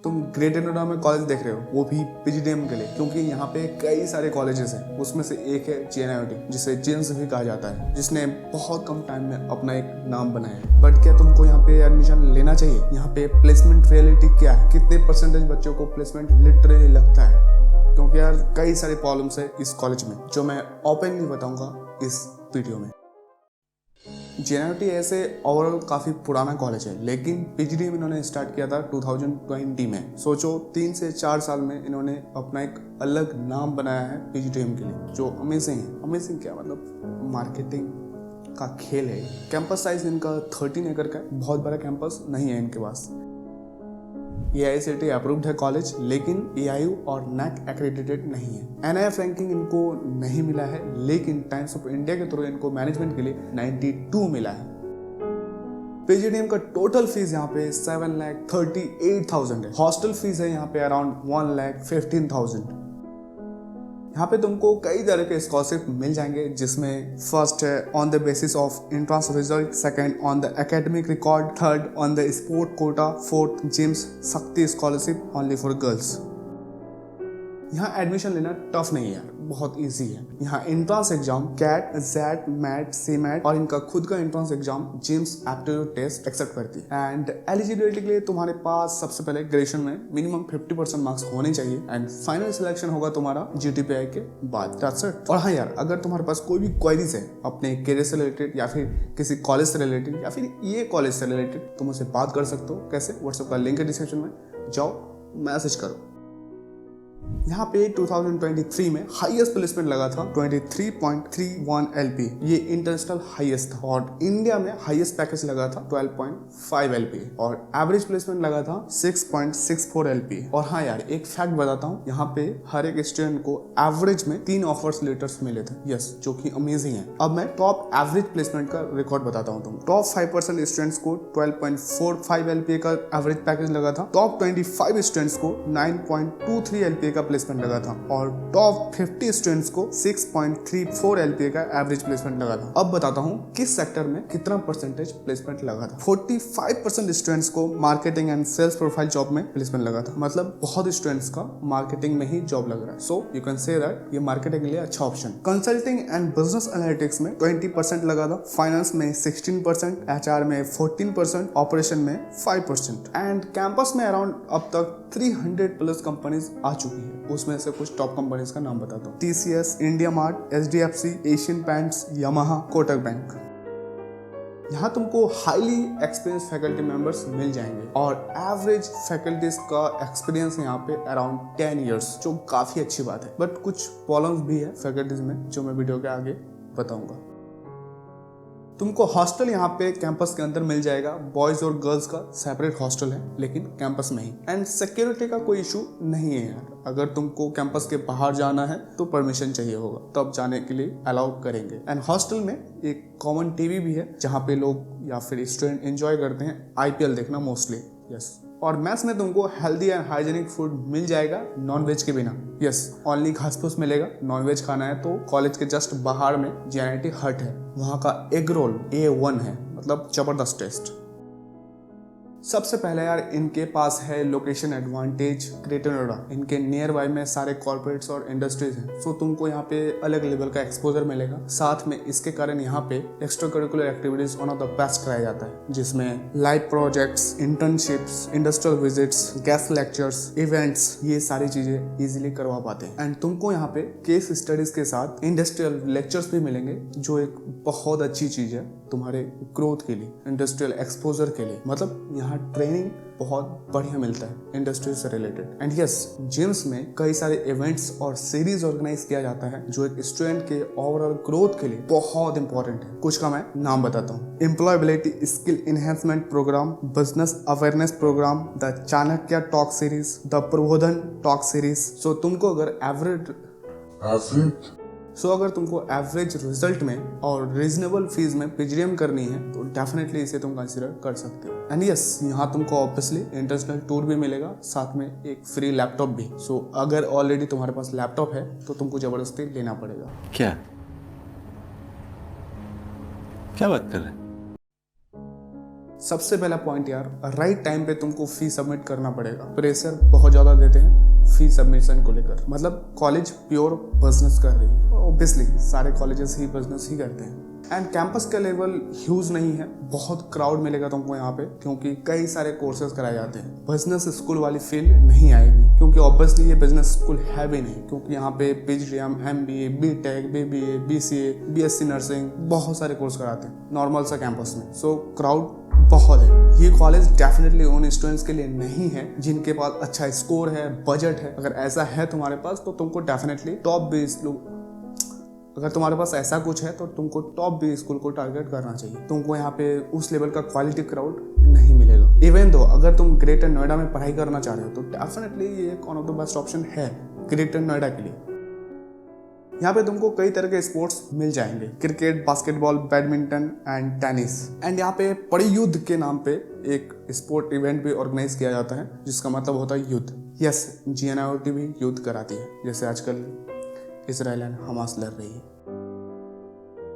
तुम ग्रेटर नोएडा में कॉलेज देख रहे हो, वो भी पीजीडीएम के लिए, क्योंकि यहाँ पे कई सारे कॉलेजेस हैं। उसमें से एक है जेएनआईटी, जिसे जेम्स भी कहा जाता है, जिसने बहुत कम टाइम में अपना एक नाम बनाया है। बट क्या तुमको यहाँ पे एडमिशन लेना चाहिए? यहाँ पे प्लेसमेंट रियलिटी क्या है? कितने परसेंटेज बच्चों को प्लेसमेंट लिटरली लगता है? क्योंकि यार कई सारे प्रॉब्लम्स है इस कॉलेज में, जो मैं ओपनली बताऊंगा इस वीडियो में। जेएनआईटी ऐसे ओवरऑल काफ़ी पुराना कॉलेज है, लेकिन पीजीडीएम इन्होंने स्टार्ट किया था 2020 में। सोचो 3 से 4 साल में इन्होंने अपना एक अलग नाम बनाया है पीजीडीएम के लिए, जो अमेजिंग है। अमेजिंग क्या मतलब, मार्केटिंग का खेल है। कैंपस साइज इनका 13 एकड़ का है, बहुत बड़ा कैंपस नहीं है इनके पास। AICTE अप्रूव्ड है कॉलेज, लेकिन AIU और NAC एक्रेडिटेड नहीं है। NIF रैंकिंग इनको नहीं मिला है, लेकिन टाइम्स ऑफ इंडिया के थ्रू इनको मैनेजमेंट के लिए 92 मिला है। पीजीडीएम का टोटल फीस यहाँ पे 7,38,000 है। हॉस्टल फीस है यहाँ पे अराउंड 1,15,000। यहाँ पे तुमको कई तरह के स्कॉलरशिप मिल जाएंगे, जिसमें फर्स्ट है on the basis of entrance result, second on the academic record, third on the sport quota, fourth JIMS Shakti scholarship only for girls. यहाँ एडमिशन लेना टफ नहीं है यार, बहुत इजी है। यहाँ entrance exam CAT, XAT, MAT, CMAT और इनका खुद का entrance exam JIMS aptitude test accept करती है। एंड एलिजिबिलिटी के लिए तुम्हारे पास सबसे पहले ग्रेजुएशन में मिनिमम 50% मार्क्स होने चाहिए, एंड फाइनल सिलेक्शन होगा तुम्हारा GTPI के बाद। That's it. और हाँ यार, अगर तुम्हारे पास कोई भी क्वेरीज है अपने करियर से रिलेटेड या फिर किसी कॉलेज से रिलेटेड या फिर ये कॉलेज से रिलेटेड, तुम मुझसे बात कर सकते हो। कैसे? व्हाट्सएप का लिंक है डिस्क्रिप्शन में, जाओ मैसेज करो। यहाँ पे 2023 में हाईएस्ट प्लेसमेंट लगा था 23.31 LP, ये इंटरनेशनल हाईएस्ट था। और इंडिया में हाईएस्ट पैकेज लगा था 12.5 LP, और एवरेज प्लेसमेंट लगा था 6.64 LP। और हाँ यार, एक फैक्ट बताता हूँ, यहाँ पे हर एक स्टूडेंट को एवरेज में 3 ऑफर्स लेटर्स मिले थे। यस, जो कि अमेजिंग है। अब मैं टॉप एवरेज प्लेसमेंट का रिकॉर्ड बताता हूँ तुम। टॉप 5% स्टूडेंट्स को 12.45 LP का एवरेज पैकेज लगा था। टॉप 25 स्टूडेंट्स को 9.23 LP का प्लेसमेंट लगा था, और टॉप 50 स्टूडेंट्स को 6.34 LPA का एवरेज प्लेसमेंट लगा था। अब बताता हूँ किस सेक्टर में कितना परसेंटेज प्लेसमेंट लगा था। 45% स्टूडेंट्स को marketing and sales profile job में प्लेसमेंट लगा था। मतलब बहुत स्टूडेंट्स का मार्केटिंग में ही जॉब लग रहा है। So you can say that ये मार्केटिंग के लिए अच्छा option. Consulting and business analytics में 20% लगा था, फाइनेंस में 16%, HR में 14%, ऑपरेशन में 5%। एंड कैंपस में अराउंड अब तक 300 प्लस कंपनीज आ चुकी है। उसमें से कुछ टॉप कंपनीज का नाम बताता हूँ। TCS, India mart, SDFC, Asian paints, Yamaha, Kotak bank. यहाँ तुमको हाईली एक्सपीरियंस फैकल्टी मेंबर्स मिल जाएंगे, और एवरेज फैकल्टीज का एक्सपीरियंस यहाँ पे अराउंड 10 इयर्स, जो काफी अच्छी बात है। बट कुछ प्रॉब्लम्स भी है फैकल्टीज में, जो मैं वीडियो के आगे बताऊंगा। तुमको हॉस्टल यहाँ पे कैंपस के अंदर मिल जाएगा। बॉयज और गर्ल्स का सेपरेट हॉस्टल है, लेकिन कैंपस में ही। एंड सिक्योरिटी का कोई इशू नहीं है यार। अगर तुमको कैंपस के बाहर जाना है तो परमिशन चाहिए होगा, तब जाने के लिए अलाउ करेंगे। एंड हॉस्टल में एक कॉमन टीवी भी है, जहाँ पे लोग या फिर स्टूडेंट एंजॉय करते हैं IPL देखना मोस्टली। यस। और मैस में तुमको हेल्दी एंड हाइजेनिक फूड मिल जाएगा, नॉन वेज के बिना। यस, ओनली घास फूस मिलेगा। नॉन वेज खाना है तो कॉलेज के जस्ट बाहर में JNIT हट है, वहाँ का एग रोल A1 है, मतलब जबरदस्त टेस्ट। सबसे पहले यार, इनके पास है लोकेशन एडवांटेज। ग्रेटर नोएडा, इनके नियर बाय में सारे कॉर्पोरेट्स और इंडस्ट्रीज हैं। सो तुमको यहाँ पे अलग लेवल का एक्सपोजर मिलेगा। साथ में इसके कारण यहाँ पे extra curricular activities one of the best कराया जाता है, जिसमें live projects, internships, industrial visits, guest lectures, events, ये सारी चीजें इजीली करवा पाते हैं। एंड तुमको यहाँ पे केस स्टडीज के साथ इंडस्ट्रियल लेक्चर्स भी मिलेंगे, जो एक बहुत अच्छी चीज है तुम्हारे ग्रोथ के लिए, इंडस्ट्रियल एक्सपोजर के लिए। मतलब यहाँ ट्रेनिंग बहुत बढ़िया मिलता है इंडस्ट्री से रिलेटेड। एंड यस, जेम्स में कई सारे इवेंट्स और सीरीज ऑर्गेनाइज किया जाता है, जो एक स्टूडेंट के ओवरऑल ग्रोथ के लिए बहुत इंपॉर्टेंट है। कुछ का मैं नाम बताता हूँ। Employability skill enhancement programme, business awareness programme, the Chanakya talk series, the Prabodhan talk series. So तुमको अगर अगर तुमको एवरेज रिजल्ट में और रीजनेबल फीस में पीजीडीएम करनी है, तो डेफिनेटली इसे तुम कंसीडर कर सकते हो। एंड यस, यहाँ तुमको ऑब्वियसली इंटरनेशनल टूर भी मिलेगा, साथ में एक फ्री लैपटॉप भी। सो अगर ऑलरेडी तुम्हारे पास लैपटॉप है तो तुमको जबरदस्ती लेना पड़ेगा। क्या बात कर रहे हैं? सबसे पहला पॉइंट यार, राइट टाइम पे तुमको फी सबमिट करना पड़ेगा। प्रेशर बहुत ज़्यादा देते हैं फी सबमिशन को लेकर, मतलब कॉलेज प्योर बिजनेस कर रही है, ऑब्वियसली सारे कॉलेजेस ही बिजनेस ही करते हैं। एंड कैंपस का लेवल ह्यूज नहीं है, बहुत क्राउड मिलेगा तुमको यहाँ पे, क्योंकि कई सारे कोर्सेज कराए जाते हैं। बिजनेस स्कूल वाली फील नहीं आएगी, क्योंकि ऑब्वियसली ये बिजनेस स्कूल है भी नहीं, क्योंकि यहाँ पे PGDM, MBA, BTech, BBA, BCA, BSc nursing बहुत सारे कोर्स कराते हैं नॉर्मल सा कैंपस में। सो क्राउड बहुत है। ये कॉलेज डेफिनेटली उन स्टूडेंट्स के लिए नहीं है जिनके पास अच्छा स्कोर है, बजट है। अगर ऐसा है तुम्हारे पास तो तुमको डेफिनेटली टॉप बेस लोग, अगर तुम्हारे पास ऐसा कुछ है तो तुमको टॉप बी स्कूल को टारगेट करना चाहिए। तुमको यहाँ पे उस लेवल का क्वालिटी क्राउड नहीं मिलेगा। इवन दो अगर तुम ग्रेटर नोएडा में पढ़ाई करना चाह रहे हो तो डेफिनेटली ये एक one of the best option है ग्रेटर नोएडा के लिए। यहाँ पे तुमको कई तरह के स्पोर्ट्स मिल जाएंगे, cricket, basketball, badminton and tennis. And यहाँ पे पड़ी युद्ध के नाम पे एक स्पोर्ट इवेंट भी ऑर्गेनाइज किया जाता है, जिसका मतलब होता है युद्ध। यस, GNIOT भी युद्ध कराती है, जैसे आजकल इसराइल एंड हमास लड़ रही है।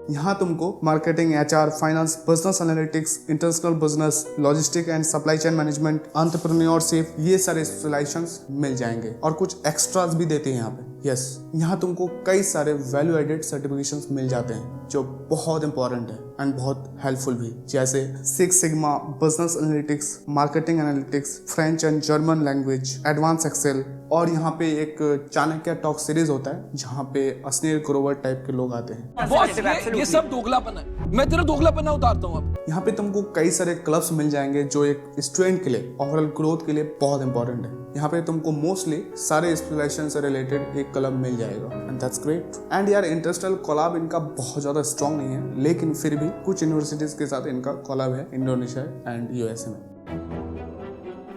यहाँ तुमको marketing, HR, finance, business analytics, international business, logistic and supply chain management, entrepreneurship, ये सारे स्पेशलाइजेशंस मिल जाएंगे और कुछ एक्स्ट्रास भी देते हैं यहाँ पे। यस, यहाँ तुमको कई सारे वैल्यू एडेड सर्टिफिकेशंस मिल जाते हैं जो बहुत इंपॉर्टेंट है एंड बहुत हेल्पफुल भी, जैसे 6 sigma, business analytics, marketing analytics, French and German language, advance Excel. और यहाँ पे एक चाणक्य टॉक सीरीज होता है जहाँ पे अस्नील ग्रोवर टाइप के लोग आते हैं। ये सब दोगलापन है, मैं तेरा दोगलापन उतारता हूँ अब। यहाँ पे तुमको कई सारे क्लब्स मिल जाएंगे जो एक स्टूडेंट के लिए ओवरऑल ग्रोथ के लिए बहुत इंपॉर्टेंट है। यहाँ पे तुमको मोस्टली सारे स्पेशलाइजेशन से रिलेटेड एक क्लब मिल जाएगा एंड दैट्स ग्रेट। एंड यार इंटरनेशनल कोलैब इनका बहुत ज्यादा स्ट्रॉन्ग नहीं है, लेकिन फिर भी कुछ यूनिवर्सिटीज के साथ इनका कोलैब है, इंडोनेशिया एंड USA में।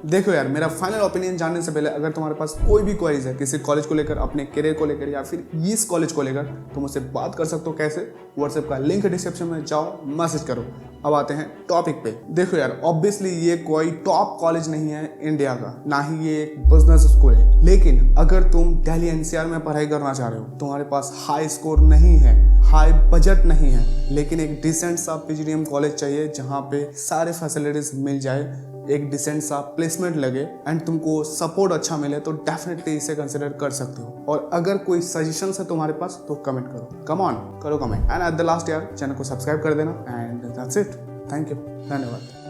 देखो यार, मेरा फाइनल ओपिनियन जानने से पहले अगर तुम्हारे पास कोई भी क्वेरीज है किसी कॉलेज को लेकर, अपने करियर को लेकर या फिर इस कॉलेज को लेकर, तो मुझसे बात कर सकते हो। कैसे? व्हाट्सएप का लिंक डिस्क्रिप्शन में जाओ, मैसेज करो। अब आते हैं टॉपिक पे। देखो यार, ऑब्वियसली ये कोई टॉप कॉलेज नहीं है इंडिया का, ना ही ये एक बिजनेस स्कूल है। लेकिन अगर तुम दिल्ली NCR में पढ़ाई करना चाह रहे हो, तुम्हारे पास हाई स्कोर नहीं है, हाई बजट नहीं है, लेकिन एक डिसेंट सा PGDM कॉलेज चाहिए जहाँ पे सारे फैसिलिटीज मिल जाए, एक डिसेंट सा प्लेसमेंट लगे एंड तुमको सपोर्ट अच्छा मिले, तो डेफिनेटली इसे कंसिडर कर सकते हो। और अगर कोई सजेशन है तुम्हारे पास तो कमेंट करो, कम ऑन करो comment. And at the last यार, चैनल को सब्सक्राइब कर देना and that's it. Thank you, धन्यवाद।